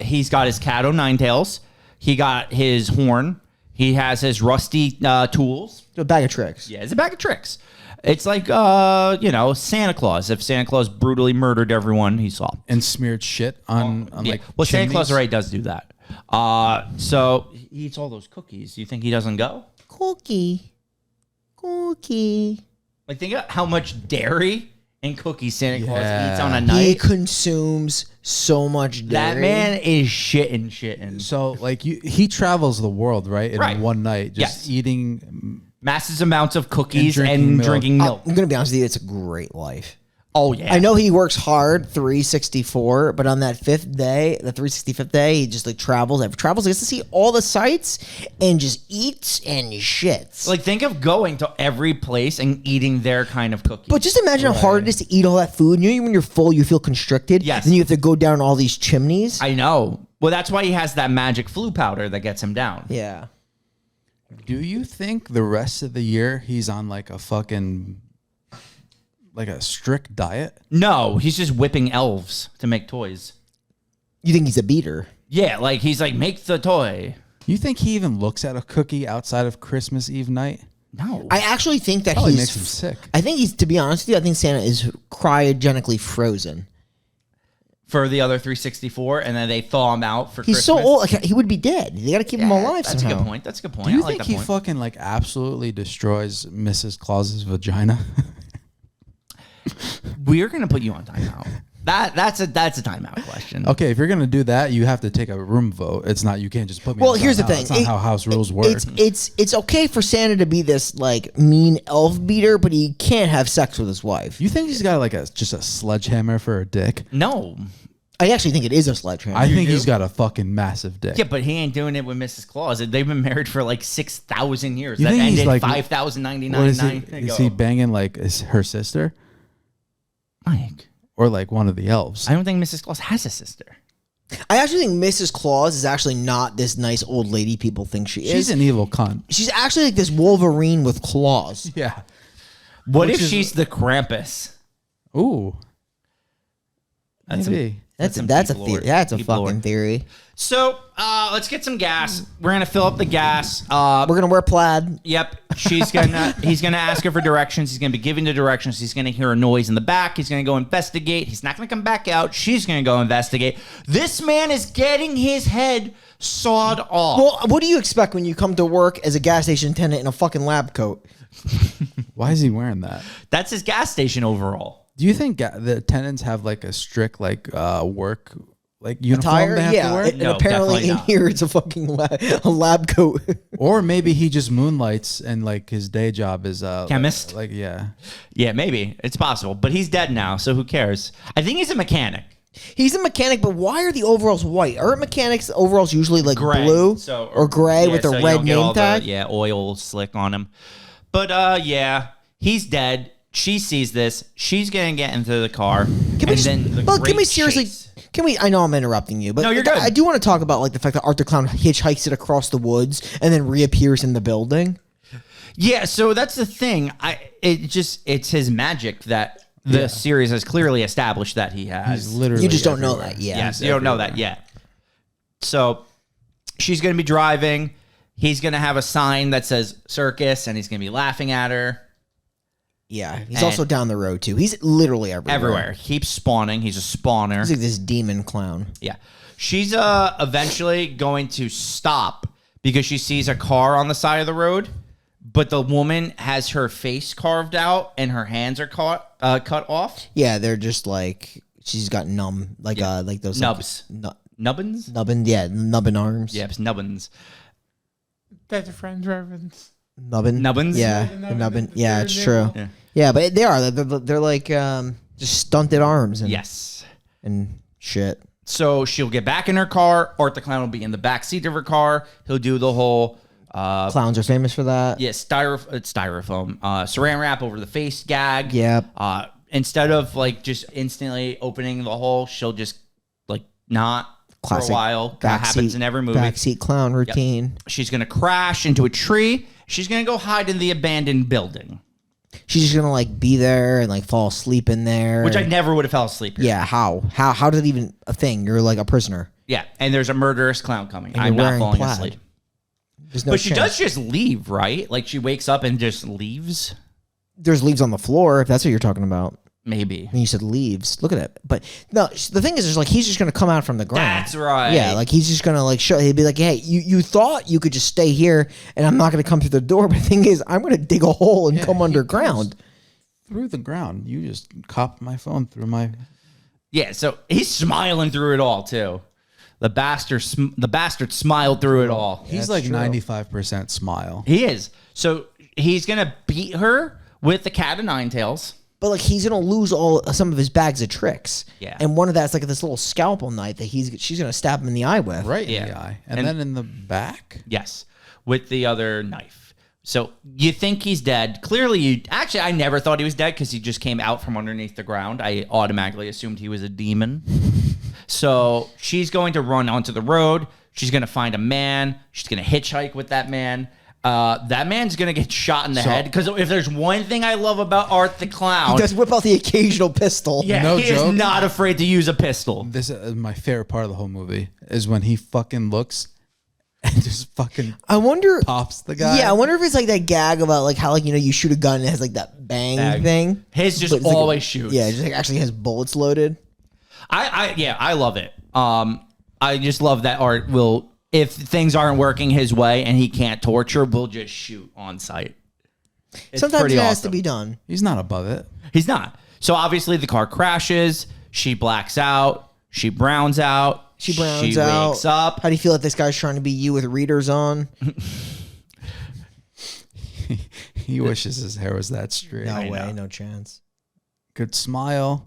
He's got his cat o' nine tails. He got his horn. He has his rusty tools. A bag of tricks. Yeah, it's a bag of tricks. It's like, Santa Claus. If Santa Claus brutally murdered everyone he saw. And smeared shit on like well, Santa chimneys. Claus already does do that. So he eats all those cookies. You think he doesn't go? Cookie. Like, think of how much dairy and cookies Santa Claus Yeah. eats on a He night. consumes so much dairy. That man is shitting. So like he travels the world, right? In Right. one night, just Yes. eating. Massive amounts of cookies And and drinking drinking milk. I'm gonna be honest with you. It's a great life. Oh, yeah. I know he works hard 364, but on that fifth day, the 365th day, he just like travels. He gets to see all the sights and just eats and shits. Like, think of going to every place and eating their kind of cookies. But just imagine how hard it is to eat all that food. You know, when you're full, you feel constricted. Yes. Then you have to go down all these chimneys. I know. Well, that's why he has that magic flu powder that gets him down. Yeah. Do you think the rest of the year he's on like a fucking like a strict diet? No, he's just whipping elves to make toys. You think he's a beater? Yeah, like he's like, make the toy. You think he even looks at a cookie outside of Christmas Eve night? No. I actually think that Probably he's. makes him sick. I think he's. To be honest with you, I think Santa is cryogenically frozen. For the other 364, and then they thaw him out for He's Christmas. so old. Like, he would be dead. They got to keep him alive That's somehow. a good point. That's a good point. Do you I like think that he point. fucking like absolutely destroys Mrs. Claus's vagina? We're gonna put you on timeout. That's a timeout question. Okay, if you're gonna do that, you have to take a room vote. It's not you can't just put me. Well, on here's the timeout. thing. It's not how house rules work. It's okay for Santa to be this like mean elf beater, but he can't have sex with his wife. You think he's got like just a sledgehammer for a dick? No. I actually think it is a sledgehammer. I think he's got a fucking massive dick. Yeah, but he ain't doing it with Mrs. Claus. They've been married for like 6,000 years. You That think he's ended like- 5,099 What is he? ago. Is he banging like her sister Mike, or like one of the elves? I don't think Mrs. Claus has a sister. I actually think Mrs. Claus is actually not this nice old lady people think she is. She's an evil cunt. She's actually like this Wolverine with claws. Yeah. What Which if is- she's the Krampus? Ooh. That's Maybe. That's some a people theory. lore. That's a People fucking lore. theory. So let's get some gas. We're gonna fill up the gas. We're gonna wear plaid. Yep. He's gonna ask her for directions. He's gonna be giving the directions. He's gonna hear a noise in the back. He's gonna go investigate. He's not gonna come back out. She's gonna go investigate. This man is getting his head sawed off. Well, what do you expect when you come to work as a gas station attendant in a fucking lab coat? Why is he wearing that? That's his gas station overall. Do you think the attendants have like a strict like work like uniform Attire? they have Yeah. to wear? And No, apparently definitely in not. here it's a fucking a lab coat. Or maybe he just moonlights and like his day job is Chemist? Like yeah. Yeah, maybe it's possible, but he's dead now, so who cares? I think he's a mechanic. He's a mechanic, but why are the overalls white? Aren't mechanics overalls usually like Gray. blue So, or gray with a so you red don't get name all tag? The, oil slick on him. But yeah, he's dead. She sees this. She's gonna get into the car. Can we just, but can we seriously? chase. Can we? I know I'm interrupting you, but No, you're good. I do want to talk about like the fact that Arthur Clown hitchhikes it across the woods and then reappears in the building. Yeah, so that's the thing. It's his magic that the series has clearly established that he has. He's literally You just don't know everywhere. that yet. Yes, you don't know that yet. So she's going to be driving. He's going to have a sign that says circus, and he's going to be laughing at her. Yeah, he's And- also down the road too. He's literally everywhere. Everywhere. Keeps spawning. He's a spawner. He's like this demon clown. Yeah. She's eventually going to stop because she sees a car on the side of the road, but the woman has her face carved out and her hands are cut off. Yeah, they're just like she's got numb, like those Nubs. Like, Nubbins? nubbin arms. Yeah, it's nubbins. That's a Friends reference. Nubbins. Yeah, The the nubbin. the Yeah, third it's true. nipple. Yeah. Yeah, but they are. They're like just stunted arms and Yes. and shit. So she'll get back in her car. Art the Clown will be in the back seat of her car. He'll do the whole Clowns are famous for that. styrofoam saran wrap over the face gag. Yep. Instead of like just instantly opening the hole, she'll just like not Classic for a while. That happens in every movie. Backseat clown routine. She's gonna crash into a tree. She's gonna go hide in the abandoned building, She's just gonna like be there and like fall asleep in there. which I never would have fell asleep in. Yeah, how did it even a thing? You're like a prisoner. Yeah, and there's a murderous clown coming. And I'm you're not wearing falling plaid. asleep. There's no But she chance. does just leave, right? Like she wakes up and just leaves. There's leaves on the floor, if that's what you're talking about. Maybe. And you said leaves. Look at it. But no, the thing is, there's like he's just gonna come out from the ground. That's right. Yeah, like he's just gonna like show. He'd be like, "Hey, you thought you could just stay here, and I'm not gonna come through the door. But the thing is, I'm gonna dig a hole and come underground." Through the ground. You just copped my phone through my... Yeah, so he's smiling through it all too. The bastard smiled through it all. He's like 95% smile. He is. So he's gonna beat her with the cat of nine tails. But like he's gonna lose some of his bags of tricks. Yeah. And one of that's like this little scalpel knife that she's gonna stab him in the eye with. Right in Yeah. the eye. And then in the back? Yes, with the other knife. So you think he's dead. Clearly, I never thought he was dead because he just came out from underneath the ground. I automatically assumed he was a demon. So she's going to run onto the road. She's going to find a man. She's going to hitchhike with that man. That man's going to get shot in the head. Because if there's one thing I love about Art the Clown... He does whip out the occasional pistol. Yeah, No he joke. is not afraid to use a pistol. This is my favorite part of the whole movie is when he fucking looks and just fucking I wonder... pops the guy. Yeah, I wonder if it's like that gag about like how like you shoot a gun and it has like that bang thing. His just But it's like always shoots. Yeah, it just like actually has bullets loaded. I love it. I just love that Art will, if things aren't working his way and he can't torture, will just shoot on sight. It's Sometimes pretty it has awesome. to be done. He's not above it. He's not. So obviously the car crashes. She blacks out. She browns out. She browns out. Wakes up. How do you feel that this guy's trying to be you with readers on? He wishes his hair was that straight. No I way, know. no chance. Good smile.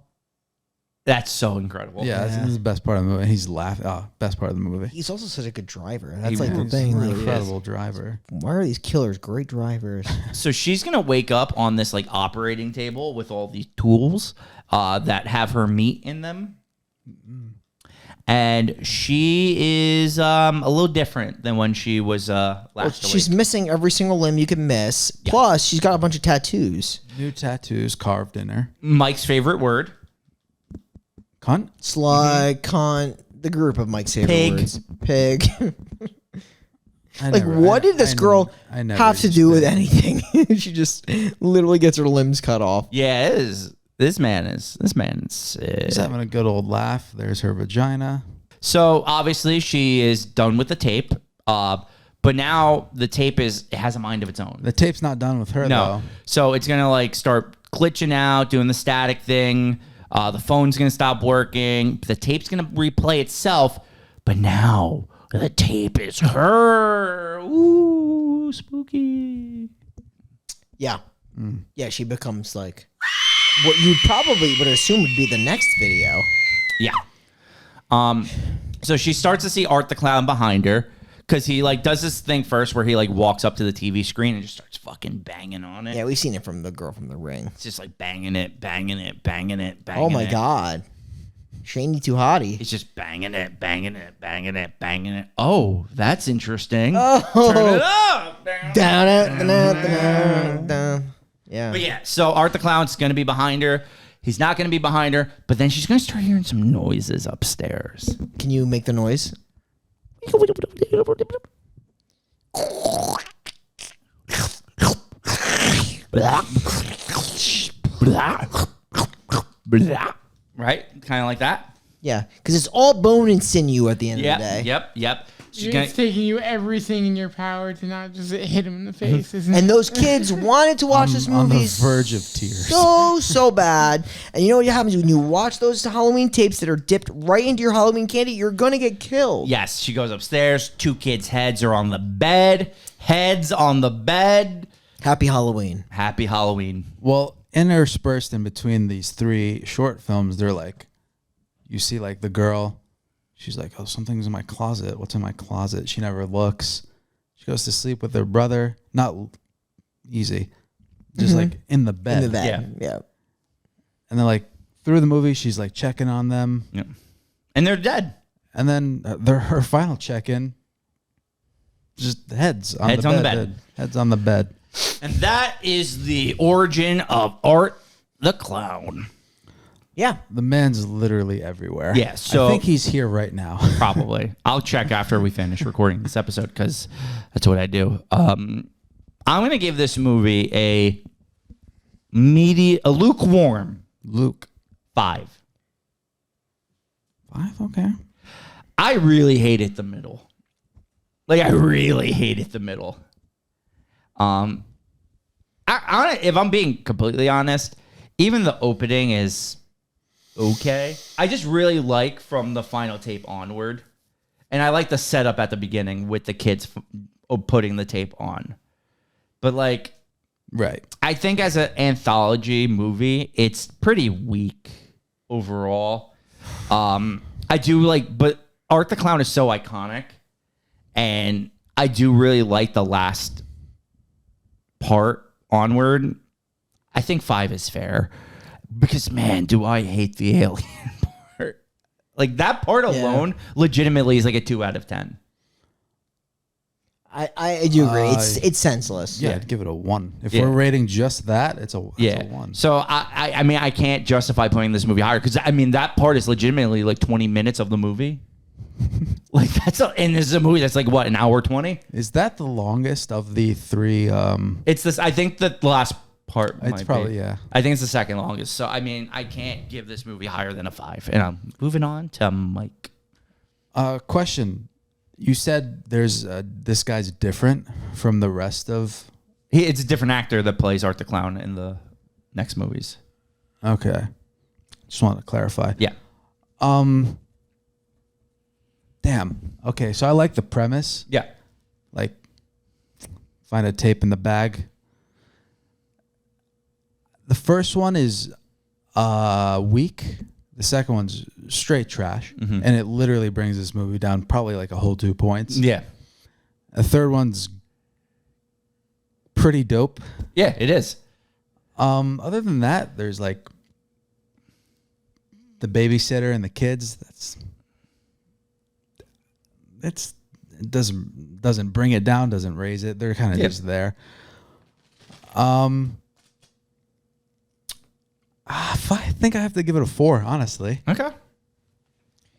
That's so incredible. Yeah, this is the best part of the movie. He's laughing. Oh, best part of the movie. He's also such a good driver. That's He like the is. thing. An Like, incredible driver. why are these killers great drivers? So she's gonna wake up on this like operating table with all these tools that have her meat in them. And she is a little different than when she was last She's awake. missing every single limb you can miss. Plus, she's got a bunch of tattoos. New tattoos carved in her. Mike's favorite word. Cunt? Sly, cunt, the group of Mike's favorite Pig. words. Pig. I Like, never- what I- did this I girl never- I never have to used do with pig. anything? She just literally gets her limbs cut off. Yeah, it is. This man's. He's having a good old laugh. There's her vagina. So obviously she is done with the tape. But now the tape it has a mind of its own. The tape's not done with her, No. though. So it's gonna like start glitching out, doing the static thing. The phone's gonna stop working. The tape's gonna replay itself. But now the tape is her. Ooh, spooky. Yeah. Yeah, she becomes like what you probably would assume would be the next video. Yeah. So she starts to see Art the Clown behind her because he like does this thing first where he like walks up to the TV screen and just starts fucking banging on it. Yeah, we've seen it from the girl from the ring. It's just like banging it, banging it, banging it, banging Oh it. my god. Shaney too hottie. He's just banging it, banging it, banging it, banging it. Oh, that's interesting. Oh. Turn it up. Down it, down. Yeah. But yeah, so Art the Clown's going to be behind her. He's not going to be behind her, but then she's going to start hearing some noises upstairs. Can you make the noise? Right? Kind of like that. Yeah, because it's all bone and sinew at the end of the day. Yep. She's gonna, It's taking you everything in your power to not just hit him in the face, isn't And it? those kids wanted to watch this on the movie verge of tears. so bad. And you know what happens when you watch those Halloween tapes that are dipped right into your Halloween candy? You're gonna get killed. yes, she goes upstairs. Two kids' heads are on the bed. Heads on the bed. Happy Halloween. Happy Halloween. Well, interspersed in between these three short films, they're like, you see like the girl, she's like, oh, something's in my closet. What's in my closet? She never looks. She goes to sleep with her brother. Not easy. Just like in the bed. In the bed. Yeah. And then like through the movie, she's like checking on them. Yep. And they're dead. And then her final check-in, just heads on Heads the on the bed. bed. Heads on the bed. And that is the origin of Art the Clown. Yeah. The man's literally everywhere. Yeah, so- I think he's here right now. Probably. I'll check after we finish recording this episode because that's what I do. I'm gonna give this movie a lukewarm Luke. 5. 5? Okay. I really hated the middle. Like I really hated the middle. If I'm being completely honest, even the opening is okay. I just really like from the final tape onward. And I like the setup at the beginning with the kids putting the tape on. But like, Right. I think as an anthology movie, it's pretty weak overall. I do like, but Art the Clown is so iconic. And I do really like the last part onward. I think 5 is fair. Because, man, do I hate the alien part. Like, that part alone legitimately is like a 2 out of 10. I do agree. It's senseless. Yeah, I'd give it a 1. If we're rating just that, it's a 1. So, I mean, I can't justify putting this movie higher. Because, I mean, that part is legitimately like 20 minutes of the movie. Like, and this is a movie that's like, what, an hour 20? Is that the longest of the 3? It's this, I think the last part It's probably, yeah. I think it's the second longest. So, I mean, I can't give this movie higher than a 5. And I'm moving on to Mike. Question. You said there's this guy's different from the rest of... It's a different actor that plays Art the Clown in the next movies. Okay. Just wanted to clarify. Yeah. Damn. Okay, so I like the premise. Yeah. Like, find a tape in the bag. The first one is weak. The second one's straight trash. Mm-hmm. And it literally brings this movie down probably like a whole 2 points. Yeah. The third one's pretty dope. Yeah, it is. Other than that, there's like the babysitter and the kids. It doesn't bring it down, doesn't raise it. They're kind of just there. I think I have to give it a 4, honestly. Okay.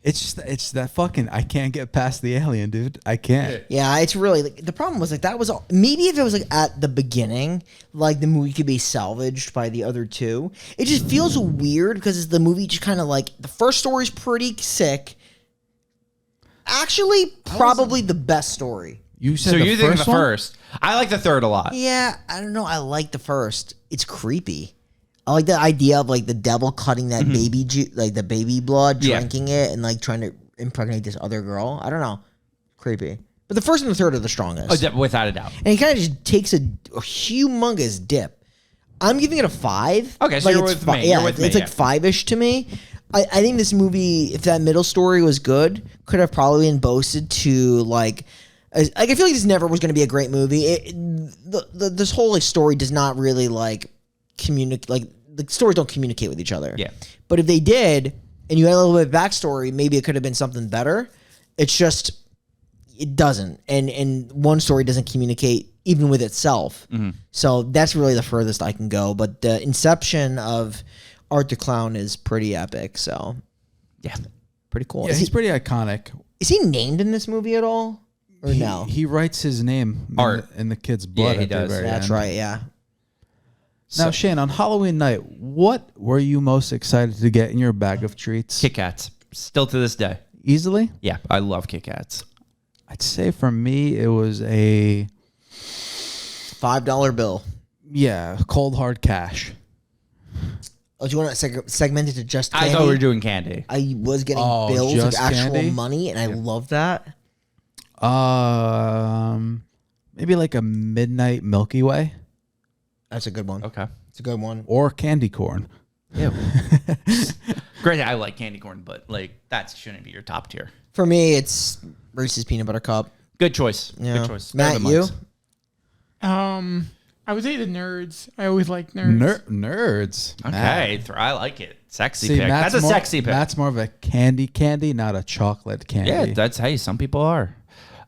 It's that fucking, I can't get past the alien, dude. I can't. Yeah, it's really like, the problem was like that was maybe if it was like at the beginning, like the movie could be salvaged by the other two. It just feels weird because the movie just kind of like the first story's pretty sick. Actually, probably the best story. You said So the you think the one? first? I like the third a lot. Yeah, I don't know. I like the first. It's creepy. I like the idea of like the devil cutting that baby like the baby blood, drinking it, and like trying to impregnate this other girl. I don't know, creepy. But the first and the third are the strongest. Oh, without a doubt. And he kind of just takes a humongous dip. I'm giving it a 5. Okay, so like you're it's with me. Yeah, You're with me, it's like 5-ish to me. I think this movie, if that middle story was good, could have probably been boasted to like I feel like this never was going to be a great movie. This whole like story does not really like communicate. Like the stories don't communicate with each other. Yeah. But if they did, and you had a little bit of backstory, maybe it could have been something better. It's just it doesn't, and one story doesn't communicate even with itself. Mm-hmm. So that's really the furthest I can go. But the inception of Art the Clown is pretty epic. So Yeah. pretty cool. Yeah, he's pretty iconic. Is he named in this movie at all? Or no? He writes his name Art. in the kid's blood. he at the does. very That's end. right, yeah. Now, Shane, on Halloween night, what were you most excited to get in your bag of treats? Kit Kats. Still to this day. Easily? Yeah, I love Kit Kats. I'd say for me, it was a $5 bill. cold hard cash. Oh, do you want to segment it to just candy? I thought we were doing candy. I was getting Oh, bills, like just actual candy? money, and I love that. Maybe like a midnight Milky Way That's a good one. Okay. It's a good one. or candy corn. Yeah. Great. I like candy corn, but like that shouldn't be your top tier. For me, it's Reese's Peanut Butter Cup. Good choice. Yeah. Good choice. Better Matt, than you? Mike's. I would say the nerds. I always like nerds. Nerds. Okay. I like it. Sexy See, pick. That's a sexy pick. That's more of a candy, not a chocolate candy. Yeah, that's hey, some people are.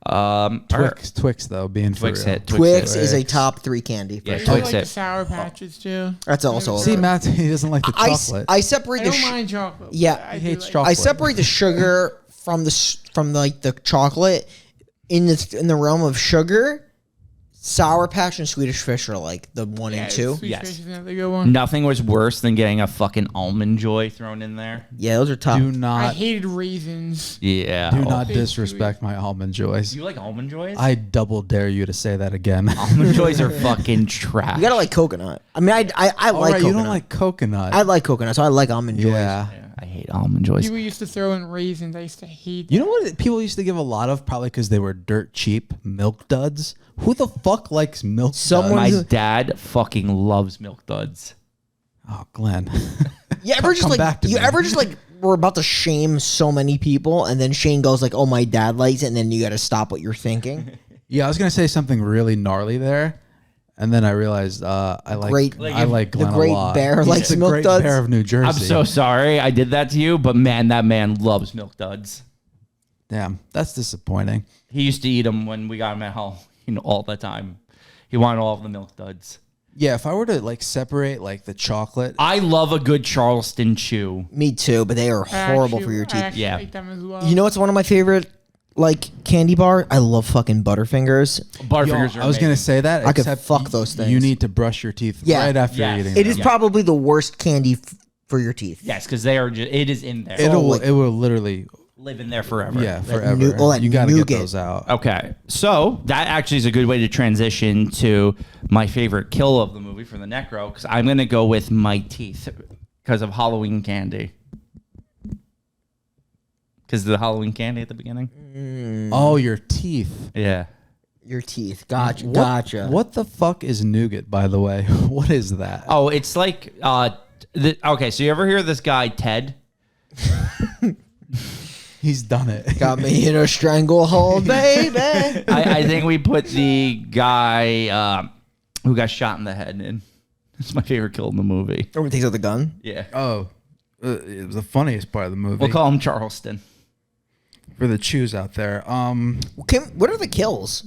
Twix though, being Twix for real. hit. Twix is a top 3 candy. For Yeah, sure. I Twix like the it. Sour Patches too. That's also. See, Matt, he doesn't like the chocolate. I separate I the. don't mind chocolate. Yeah. but I He do hates like- chocolate. I separate the sugar from the chocolate in the realm of sugar. Sour Patch and Swedish Fish are like the 1 and 2. Sweet Yes. Fish is another good one. Nothing was worse than getting a fucking Almond Joy thrown in there. Yeah, those are top. do I not hated raisins. Yeah. do not Big disrespect my almond joys. You like Almond Joys? I double dare you to say that again. Almond Joys are fucking trash. You gotta like coconut. I mean, I All like right, coconut. you don't like coconut. I like coconut, so I like almond joys. yeah. Yeah, I hate Almond Joys. People used to throw in raisins. I used to hate. You know what people used to give a lot of, probably because they were dirt cheap? Milk duds. Who the fuck likes milk Someone My duds? dad fucking loves Milk Duds. Oh, Glenn. You ever just Come like back to you me. ever just like we're about to shame so many people, and then Shane goes like, "Oh, my dad likes it," and then you got to stop what you're thinking. Yeah, I was gonna say something really gnarly there, and then I realized I like Glenn the Great a lot. Bear He's likes the Milk Great Duds. Bear of New Jersey. I'm so sorry I did that to you, but man, that man loves Milk Duds. Damn, that's disappointing. He used to eat them when we got him at home, all the time. He wanted all of the Milk Duds. Yeah, if I were to like separate like the chocolate, I love a good Charleston chew. Me too, but they are horrible for your I teeth. actually Yeah. like them as well. You know what's one of my favorite like candy bar? I love fucking Butterfingers. Butterfingers are I was gonna amazing. say that. I could except fuck those things. You need to brush your teeth Yeah. right after Yes. eating. It is them. probably the worst candy for your teeth. Yes, because they are. It is in there. Oh, It will literally Live in there forever. forever. that You got to get nougat. those out. Okay, so that actually is a good way to transition to my favorite kill of the movie for the Necro, because I'm going to go with my teeth because of Halloween candy. Because of the Halloween candy at the beginning? Oh, your teeth. Yeah. Your teeth. Gotcha. What the fuck is nougat, by the way? What is that? Oh, it's like, okay, so you ever hear this guy, Ted? He's done it. Got me in a stranglehold, baby. I think we put the guy who got shot in the head in. It's my favorite kill in the movie. Everyone takes out the gun. Yeah. Oh, it was the funniest part of the movie. We'll call him Charleston. For the chews out there. What are the kills?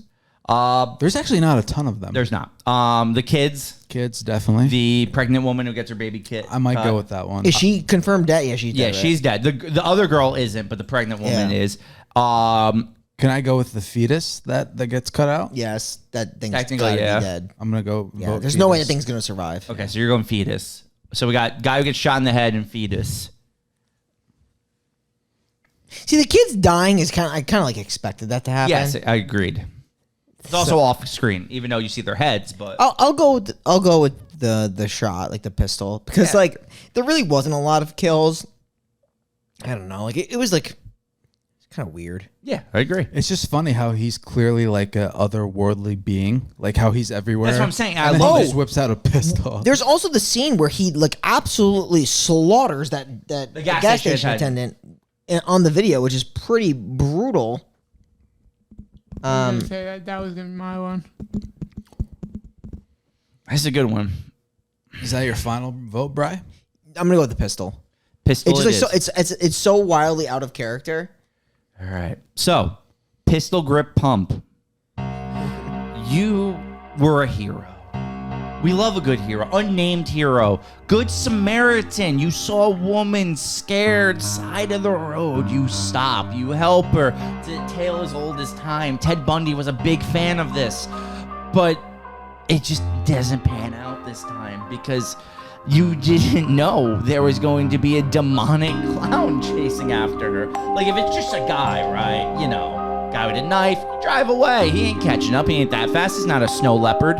There's actually not a ton of them. There's not. The kids, Kids, definitely. the pregnant woman who gets her baby kid. I might go with that one. Is she confirmed dead? Yeah, she's dead. Yeah, right? she's dead. The other girl isn't, but the pregnant woman Yeah. is. Can I go with the fetus that gets cut out? Yes, that thing's Technically, gotta yeah. be dead. I'm gonna go. Yeah, vote there's no way that fetus. thing's gonna survive. Okay, so you're going fetus. So we got guy who gets shot in the head and fetus. See, the kids dying is I kind of like expected that to happen. Yes, I agreed. It's also off screen, even though you see their heads. But I'll go with the shot, like the pistol, because like there really wasn't a lot of kills. I don't know, like it was like kind of weird. yeah, I agree. It's just funny how he's clearly like a otherworldly being, like how he's everywhere. That's what I'm saying. I And then love he it. just whips out a pistol. There's also the scene where he like absolutely slaughters that The gas gas station station attendant. attendant on the video, which is pretty brutal. I was gonna say that was gonna be my one. That's a good one. Is that your final vote, Bri? I'm gonna go with the pistol. Pistol. It's just like it so is. it's so wildly out of character. All right. So, pistol grip pump. You were a hero. We love a good hero. Unnamed hero. Good Samaritan. You saw a woman scared side of the road. You stop. You help her. It's a tale as old as time. Ted Bundy was a big fan of this. But it just doesn't pan out this time because you didn't know there was going to be a demonic clown chasing after her. Like, if it's just a guy, right? You know, guy with a knife, drive away. He ain't catching up. He ain't that fast. He's not a snow leopard.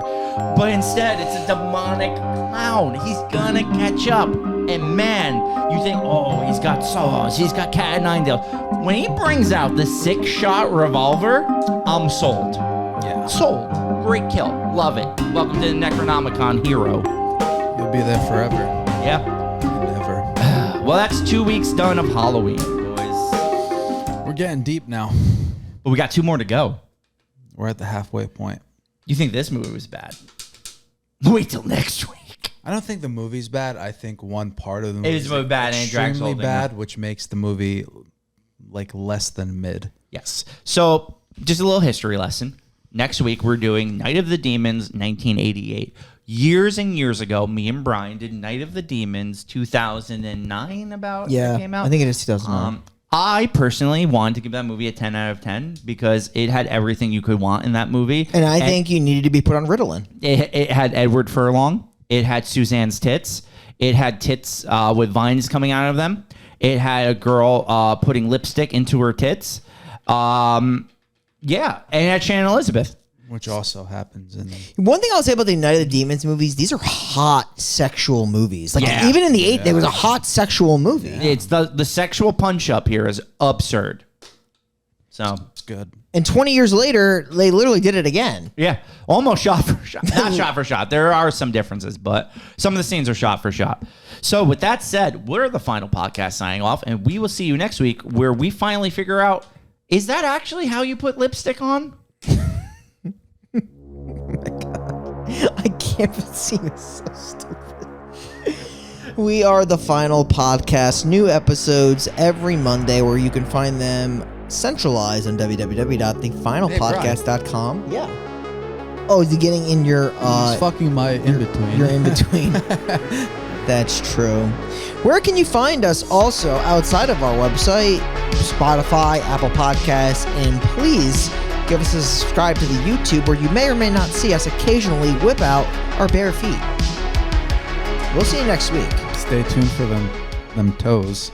But instead, it's a demonic clown. He's gonna catch up. And man, you think, oh, he's got saws. He's got cat and nine tails. When he brings out the 6-shot revolver, I'm sold. Yeah. Sold. Great kill. Love it. Welcome to the Necronomicon hero. You'll be there forever. Yeah. Never. Well, that's 2 weeks done of Halloween, boys. We're getting deep now. But we got 2 more to go. We're at the halfway point. You think this movie was bad? Wait till next week. I don't think the movie's bad. I think one part of the movie is bad and it drags the whole extremely thing bad, which makes the movie like less than mid. Yes. So just a little history lesson. Next week, we're doing Night of the Demons, 1988. Years and years ago, me and Brian did Night of the Demons, 2009 about. Yeah, that came out. I think it is 2009. I personally wanted to give that movie a 10 out of 10 because it had everything you could want in that movie. And I think you needed to be put on Ritalin. It had Edward Furlong. It had Suzanne's tits. It had tits with vines coming out of them. It had a girl putting lipstick into her tits. And it had Shannon Elizabeth. Which also happens in... One thing I'll say about the Night of the Demons movies, these are hot sexual movies. Like even in the 80s, there was a hot sexual movie. It's the sexual punch up here is absurd. So It's good. And 20 years later, they literally did it again. yeah, almost shot for shot. Not shot for shot. There are some differences, but some of the scenes are shot for shot. So with that said, we're the final podcast signing off, and we will see you next week where we finally figure out, is that actually how you put lipstick on? I can't believe it's so stupid. We are the final podcast. New episodes every Monday where you can find them centralized on www.thefinalpodcast.com. Yeah. Oh, is he getting in your... He's fucking my in-between. Your in-between. That's true. Where can you find us also outside of our website, Spotify, Apple Podcasts, and please give us a subscribe to the YouTube where you may or may not see us occasionally whip out our bare feet. We'll see you next week. Stay tuned for them toes.